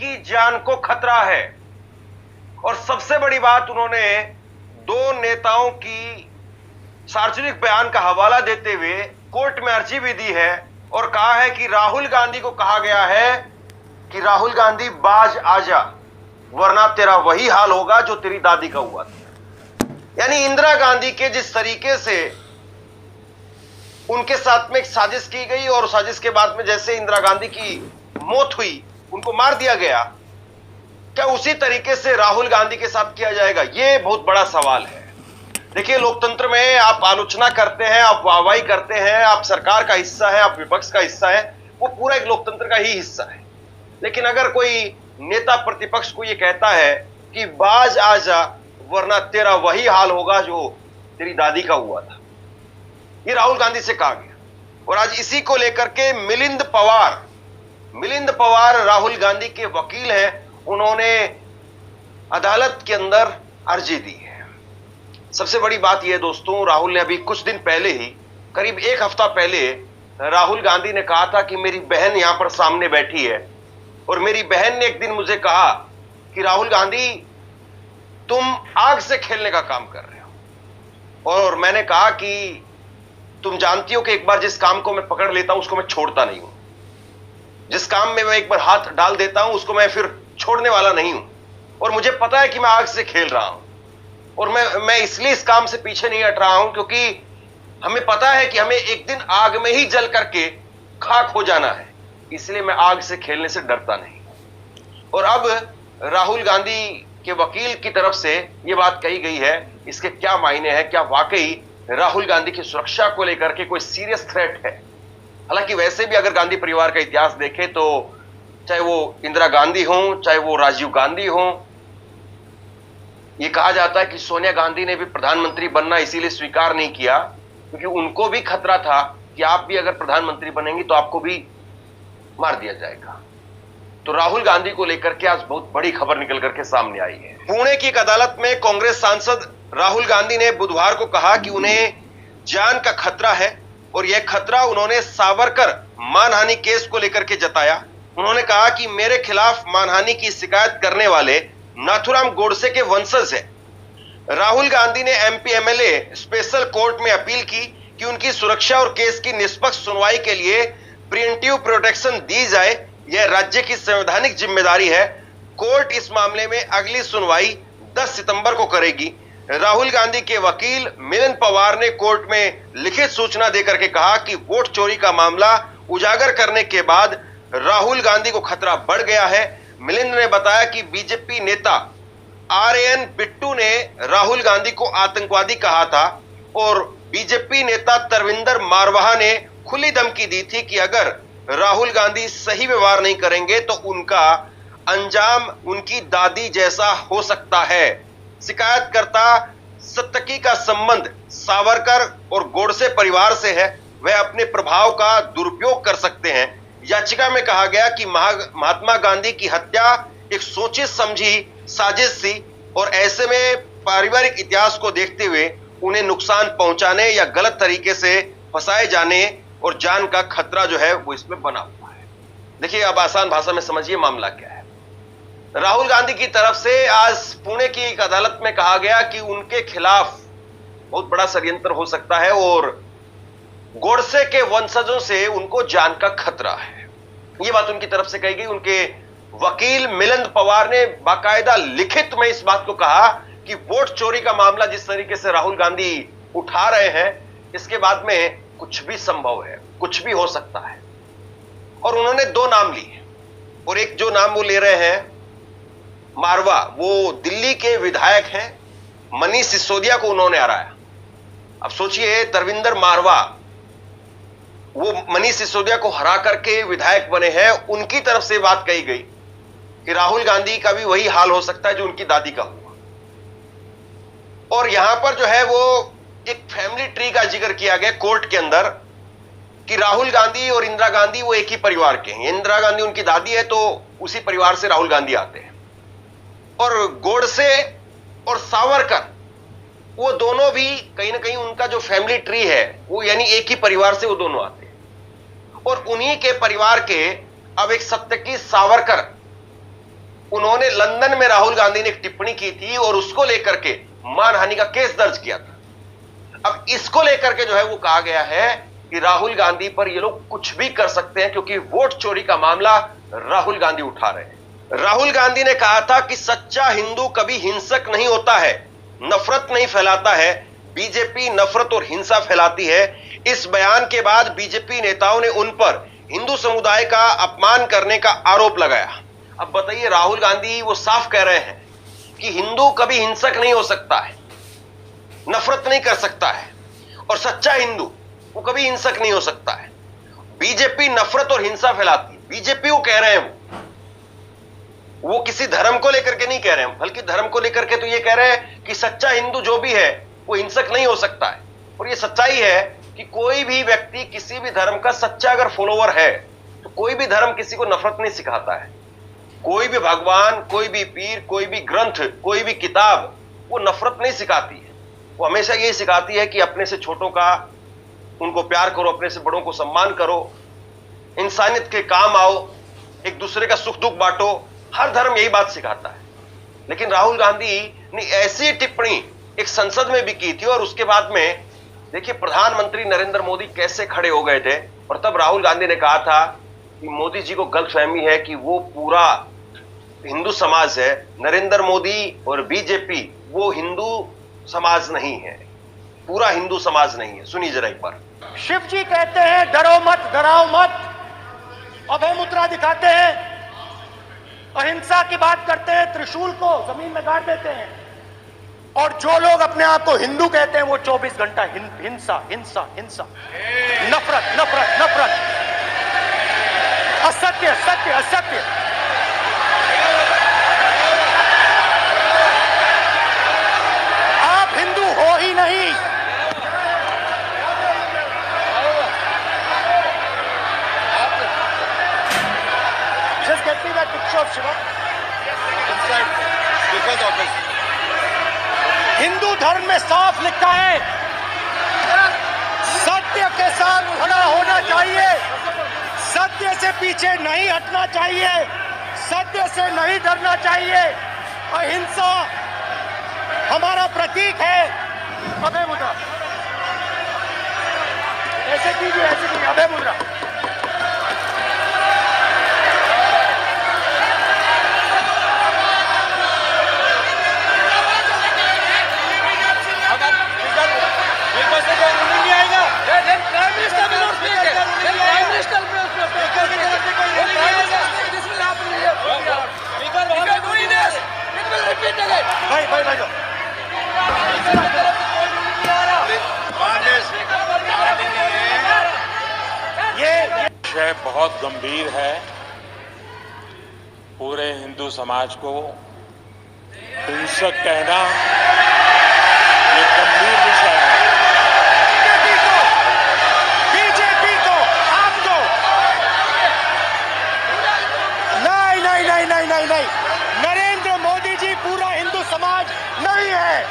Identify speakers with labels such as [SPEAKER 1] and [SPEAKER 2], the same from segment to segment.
[SPEAKER 1] की जान को खतरा है। और सबसे बड़ी बात, उन्होंने दो नेताओं की सार्वजनिक बयान का हवाला देते हुए कोर्ट में अर्जी भी दी है और कहा है कि राहुल गांधी को कहा गया है कि राहुल गांधी बाज आजा, वरना तेरा वही हाल होगा जो तेरी दादी का हुआ था। यानी इंदिरा गांधी के जिस तरीके से उनके साथ में एक साजिश की गई और साजिश के बाद में जैसे इंदिरा गांधी की मौत हुई, उनको मार दिया गया, क्या उसी तरीके से राहुल गांधी के साथ किया जाएगा? यह बहुत बड़ा सवाल है। देखिए, लोकतंत्र में आप आलोचना करते हैं, आप वाहवाही करते हैं, आप सरकार का हिस्सा है, आप विपक्ष का हिस्सा है, वो पूरा एक लोकतंत्र का ही हिस्सा है। लेकिन अगर कोई नेता प्रतिपक्ष को यह कहता है कि बाज आजा, वरना तेरा वही हाल होगा जो तेरी दादी का हुआ था, ये राहुल गांधी से कहा गया। और आज इसी को लेकर के मिलिंद पवार राहुल गांधी के वकील हैं, उन्होंने अदालत के अंदर अर्जी दी है। सबसे बड़ी बात यह दोस्तों, राहुल ने अभी कुछ दिन पहले ही, करीब एक हफ्ता पहले, राहुल गांधी ने कहा था कि मेरी बहन यहां पर सामने बैठी है और मेरी बहन ने एक दिन मुझे कहा कि राहुल गांधी, तुम आग से खेलने का काम कर रहे हो। और मैंने कहा कि तुम जानती हो कि एक बार जिस काम को मैं पकड़ लेता हूं उसको मैं छोड़ता नहीं हूं, जिस काम में मैं एक बार हाथ डाल देता हूं उसको मैं फिर छोड़ने वाला नहीं हूं। और मुझे पता है कि मैं आग से खेल रहा हूं और मैं इसलिए इस काम से पीछे नहीं हट रहा हूं क्योंकि हमें पता है कि हमें एक दिन आग में ही जल करके खाक हो जाना है, इसलिए मैं आग से खेलने से डरता नहीं। और अब राहुल गांधी के वकील की तरफ से यह बात कही गई है, इसके क्या मायने हैं? क्या वाकई राहुल गांधी की सुरक्षा को लेकर के कोई सीरियस थ्रेट है? हालांकि वैसे भी अगर गांधी परिवार का इतिहास देखें तो चाहे वो इंदिरा गांधी हो, चाहे वो राजीव गांधी हो, यह कहा जाता है कि सोनिया गांधी ने भी प्रधानमंत्री बनना इसीलिए स्वीकार नहीं किया क्योंकि उनको भी खतरा था कि आप भी अगर प्रधानमंत्री बनेंगी तो आपको भी मार दिया जाएगा। तो राहुल गांधी को लेकर के आज बहुत बड़ी खबर निकल करके सामने आई है। पुणे की एक अदालत में कांग्रेस सांसद राहुल गांधी ने बुधवार को कहा कि उन्हें जान का खतरा है और यह खतरा उन्होंने सावरकर मानहानि केस को लेकर के जताया। उन्होंने कहा कि मेरे खिलाफ मानहानि की शिकायत करने वाले नाथुराम गोडसे के वंशज हैं। राहुल गांधी ने एमपी एमएलए स्पेशल कोर्ट में अपील की कि उनकी सुरक्षा और केस की निष्पक्ष सुनवाई के लिए प्रिवेंटिव प्रोटेक्शन दी जाए, यह राज्य की संवैधानिक जिम्मेदारी है। कोर्ट इस मामले में अगली सुनवाई 10 सितंबर को करेगी। राहुल गांधी के वकील मिलिंद पवार ने कोर्ट में लिखित सूचना देकर के कहा कि वोट चोरी का मामला उजागर करने के बाद राहुल गांधी को खतरा बढ़ गया है। मिलिंद ने बताया कि बीजेपी नेता आरएन बिट्टू ने राहुल गांधी को आतंकवादी कहा था और बीजेपी नेता तरविंदर मारवाहा ने खुली धमकी दी थी कि अगर राहुल गांधी सही व्यवहार नहीं करेंगे तो उनका अंजाम उनकी दादी जैसा हो सकता है। शिकायतकर्ता सत्तकी का संबंध सावरकर और गोडसे परिवार से है, वह अपने प्रभाव का दुरुपयोग कर सकते हैं। याचिका में कहा गया कि महात्मा गांधी की हत्या एक सोची समझी साजिश थी और ऐसे में पारिवारिक इतिहास को देखते हुए उन्हें नुकसान पहुंचाने या गलत तरीके से फंसाए जाने और जान का खतरा जो है वो इसमें बना हुआ है। देखिए, अब आसान भाषा में समझिए मामला क्या है। राहुल गांधी की तरफ से आज पुणे की एक अदालत में कहा गया कि उनके खिलाफ बहुत बड़ा षड्यंत्र हो सकता है और गोडसे के वंशजों से उनको जान का खतरा है। यह बात उनकी तरफ से कही गई। उनके वकील मिलिंद पवार ने बाकायदा लिखित में इस बात को कहा कि वोट चोरी का मामला जिस तरीके से राहुल गांधी उठा रहे हैं, इसके बाद में कुछ भी संभव है, कुछ भी हो सकता है। और उन्होंने दो नाम लिए और एक जो नाम वो ले रहे हैं मारवा, वो दिल्ली के विधायक हैं, मनीष सिसोदिया को उन्होंने हराया। अब सोचिए, तरविंदर मारवा वो मनीष सिसोदिया को हरा करके विधायक बने हैं। उनकी तरफ से बात कही गई कि राहुल गांधी का भी वही हाल हो सकता है जो उनकी दादी का हुआ। और यहां पर जो है वो एक फैमिली ट्री का जिक्र किया गया कोर्ट के अंदर कि राहुल गांधी और इंदिरा गांधी वो एक ही परिवार के हैं। इंदिरा गांधी उनकी दादी है तो उसी परिवार से राहुल गांधी आते हैं। और गोडसे और सावरकर वो दोनों भी कहीं ना कहीं उनका जो फैमिली ट्री है वो यानी एक ही परिवार से वो दोनों आते हैं। और उन्हीं के परिवार के अब एक सत्तकी सावरकर उन्होंने लंदन में राहुल गांधी ने एक टिप्पणी की थी और उसको लेकर के मानहानि का केस दर्ज किया था। अब इसको लेकर के जो है वो कहा गया है कि राहुल गांधी पर ये लोग कुछ भी कर सकते हैं, क्योंकि वोट चोरी का मामला राहुल गांधी उठा रहे हैं। राहुल गांधी ने कहा था कि सच्चा हिंदू कभी हिंसक नहीं होता है, नफरत नहीं फैलाता है, बीजेपी नफरत और हिंसा फैलाती है। इस बयान के बाद बीजेपी नेताओं ने उन पर हिंदू समुदाय का अपमान करने का आरोप लगाया। अब बताइए, राहुल गांधी वो साफ कह रहे हैं कि हिंदू कभी हिंसक नहीं हो सकता है, नफरत नहीं कर सकता है, और सच्चा हिंदू वो कभी हिंसक नहीं हो सकता है। बीजेपी नफरत और हिंसा फैलाती है, बीजेपी वो कह रहे हैं, वो किसी धर्म को लेकर के नहीं कह रहे हैं, बल्कि धर्म को लेकर के तो ये कह रहे हैं कि सच्चा हिंदू जो भी है वो हिंसक नहीं हो सकता है। और ये सच्चाई है कि कोई भी व्यक्ति किसी भी धर्म का सच्चा अगर फॉलोवर है तो कोई भी धर्म किसी को नफरत नहीं सिखाता है। कोई भी भगवान, कोई भी पीर, कोई भी ग्रंथ, कोई भी किताब वो नफरत नहीं सिखाती है। वो हमेशा यही सिखाती है कि अपने से छोटों का उनको प्यार करो, अपने से बड़ों को सम्मान करो, इंसानियत के काम आओ, एक दूसरे का सुख दुख बांटो। हर धर्म यही बात सिखाता है। लेकिन राहुल गांधी ने ऐसी टिप्पणी एक संसद में भी की थी और उसके बाद में देखिए प्रधानमंत्री नरेंद्र मोदी कैसे खड़े हो गए थे। और तब राहुल गांधी ने कहा था कि मोदी जी को गलतफहमी है कि वो पूरा हिंदू समाज है, नरेंद्र मोदी और बीजेपी वो हिंदू समाज नहीं है, पूरा हिंदू समाज नहीं है। सुनिए जरा एक बार।
[SPEAKER 2] शिव जी कहते हैं डरो मत, डराओ मत, अभय मुद्रा दिखाते हैं, अहिंसा की बात करते हैं, त्रिशूल को जमीन में गाड़ देते हैं, और जो लोग अपने आप को हिंदू कहते हैं वो 24 घंटा हिंसा हिंसा हिंसा, नफरत नफरत नफरत, असत्य सत्य असत्य। आप हिंदू हो ही नहीं। Just get me that picture of Shiva. Inside Speaker's office. Hindu धर्म में साफ लिखा है, सत्य के साथ खड़ा होना चाहिए, सत्य से पीछे नहीं हटना चाहिए, सत्य से नहीं डरना चाहिए। अहिंसा हमारा प्रतीक है। अभय मुद्रा ऐसे कीजिए, अभय मुद्रा।
[SPEAKER 3] विषय बहुत गंभीर है। पूरे हिंदू समाज को हिंसक कहना ये गंभीर विषय है।
[SPEAKER 2] बीजेपी को आपको नहीं, नरेंद्र मोदी जी पूरा हिंदू समाज नहीं है,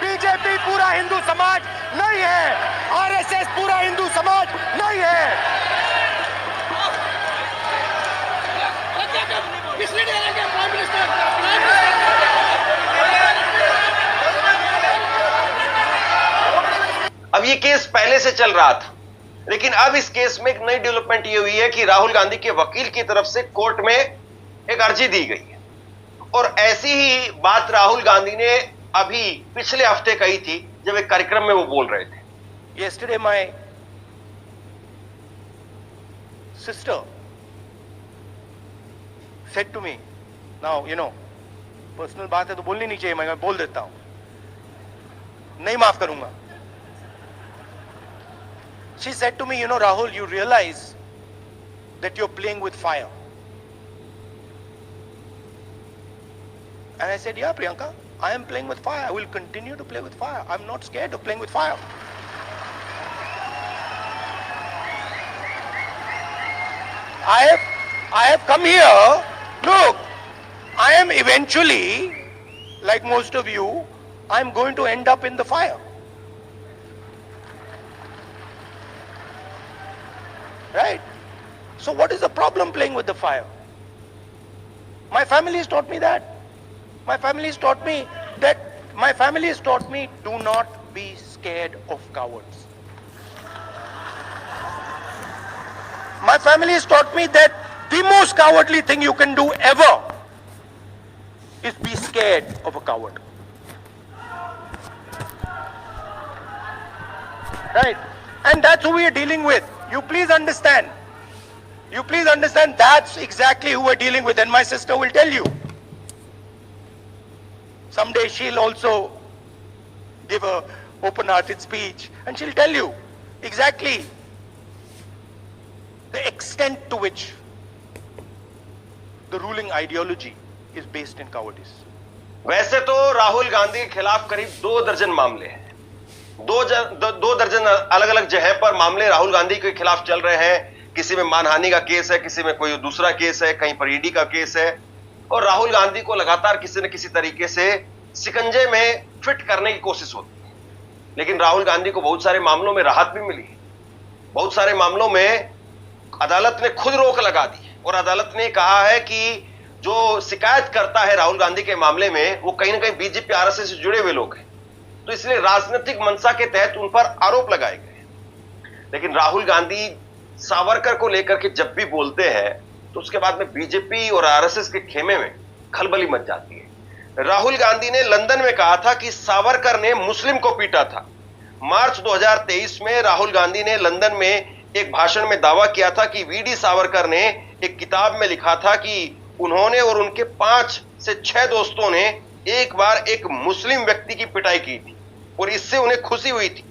[SPEAKER 2] बीजेपी पूरा हिंदू समाज नहीं है, आरएसएस पूरा हिंदू समाज नहीं है।
[SPEAKER 1] अब ये केस पहले से चल रहा था, लेकिन अब इस केस में एक नई डेवलपमेंट ये हुई है कि राहुल गांधी के वकील की तरफ से कोर्ट में एक अर्जी दी गई है। और ऐसी ही बात राहुल गांधी ने अभी पिछले हफ्ते कही थी जब एक कार्यक्रम में वो बोल रहे थे।
[SPEAKER 2] Yesterday my sister said to me, now you know personal बात है तो बोलनी नहीं चाहिए, मैं बोल देता हूं, नहीं माफ करूंगा। She said to me, you know Rahul, you realize that you're playing with fire. And I said, yeah Priyanka, I am playing with fire. I will continue to play with fire. I'm not scared of playing with fire. I have come here. Look, I am eventually, like most of you, I am going to end up in the fire. Right? So what is the problem playing with the fire? My family has taught me that. My family has taught me do not be scared of cowards. My family has taught me that the most cowardly thing you can do ever is be scared of a coward. Right? And that's who we are dealing with. You please understand. That's exactly who we're dealing with. And my sister will tell you. Someday she'll also give a open-hearted speech and she'll tell you exactly the extent to which the ruling ideology is based in cowardice.
[SPEAKER 1] वैसे तो राहुल गांधी के खिलाफ करीब 2 दर्जन मामले हैं। 2 दर्जन अलग अलग जगह पर मामले राहुल गांधी के खिलाफ चल रहे हैं। किसी में मानहानि का केस है, किसी में कोई दूसरा केस है, कहीं पर ईडी का केस है और राहुल गांधी को लगातार किसी न किसी तरीके से शिकंजे में फिट करने की कोशिश होती है। लेकिन राहुल गांधी को बहुत सारे मामलों में राहत भी मिली। बहुत सारे मामलों में अदालत ने खुद रोक लगा दी और अदालत ने कहा है कि जो शिकायत करता है राहुल गांधी के मामले में वो कहीं ना कहीं बीजेपी आरएसएस से जुड़े हुए लोग हैं, तो इसलिए राजनीतिक मंशा के तहत उन पर आरोप लगाए गए। लेकिन राहुल गांधी सावरकर को लेकर के जब भी बोलते हैं तो उसके बाद में बीजेपी और आरएसएस के खेमे में खलबली मच जाती है। राहुल गांधी ने लंदन में कहा था कि सावरकर ने मुस्लिम को पीटा था। मार्च 2023 में राहुल गांधी ने लंदन में एक भाषण में दावा किया था कि वीडी सावरकर ने एक किताब में लिखा था कि उन्होंने और उनके 5 से 6 दोस्तों ने एक बार एक मुस्लिम व्यक्ति की पिटाई की थी और इससे उन्हें खुशी हुई थी।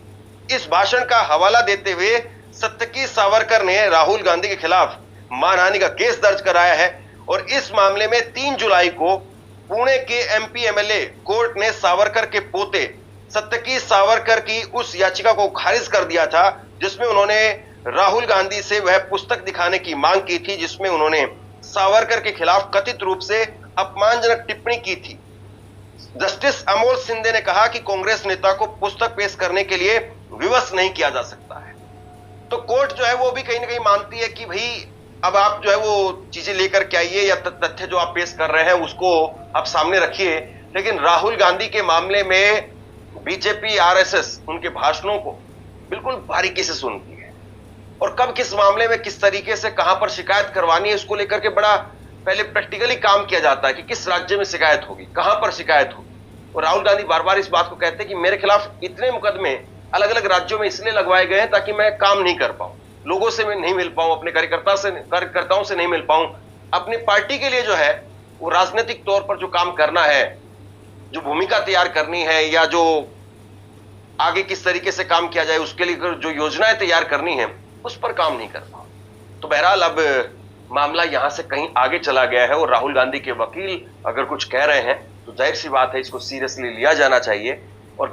[SPEAKER 1] इस भाषण का हवाला देते हुए सत्यकी सावरकर ने राहुल गांधी के खिलाफ मानहानि का केस दर्ज कराया है और इस मामले में 3 जुलाई को पुणे के एमपी एमएलए कोर्ट ने सावरकर के पोते सत्यकी सावरकर की उस याचिका को खारिज कर दिया था जिसमें उन्होंने राहुल गांधी से वह पुस्तक दिखाने की मांग की थी जिसमें उन्होंने सावरकर के खिलाफ कथित रूप से अपमानजनक टिप्पणी की थी। जस्टिस अमोल सिंधे ने कहा कि कांग्रेस नेता को पुस्तक पेश करने के लिए विवश नहीं किया जा सकता है। तो कोर्ट जो है वो भी कहीं ना कहीं मानती है कि भाई अब आप जो है वो चीजें लेकर के आइए या तथ्य जो आप पेश कर रहे हैं उसको आप सामने रखिए। लेकिन राहुल गांधी के मामले में बीजेपी आरएसएस उनके भाषणों को बिल्कुल बारीकी से सुनती है और कब किस मामले में किस तरीके से कहां पर शिकायत करवानी है इसको लेकर के बड़ा पहले प्रैक्टिकली काम किया जाता है कि किस राज्य में शिकायत होगी, कहां पर शिकायत होगी। और राहुल गांधी बार बार इस बात को कहते हैं कि मेरे खिलाफ इतने मुकदमे अलग अलग राज्यों में इसलिए लगवाए गए हैं ताकि मैं काम नहीं कर पाऊं, लोगों से मैं नहीं मिल पाऊं, अपने कार्यकर्ताओं से नहीं मिल पाऊं, अपनी पार्टी के लिए जो है वो राजनीतिक तौर पर जो काम करना है, जो भूमिका तैयार करनी है या जो आगे किस तरीके से काम किया जाए उसके लिए जो योजनाएं तैयार करनी है उस पर काम नहीं कर पाऊं। तो बहरहाल अब मामला यहां से कहीं आगे चला गया है और राहुल गांधी के वकील अगर कुछ कह रहे हैं तो जाहिर सी बात है इसको सीरियसली लिया जाना चाहिए।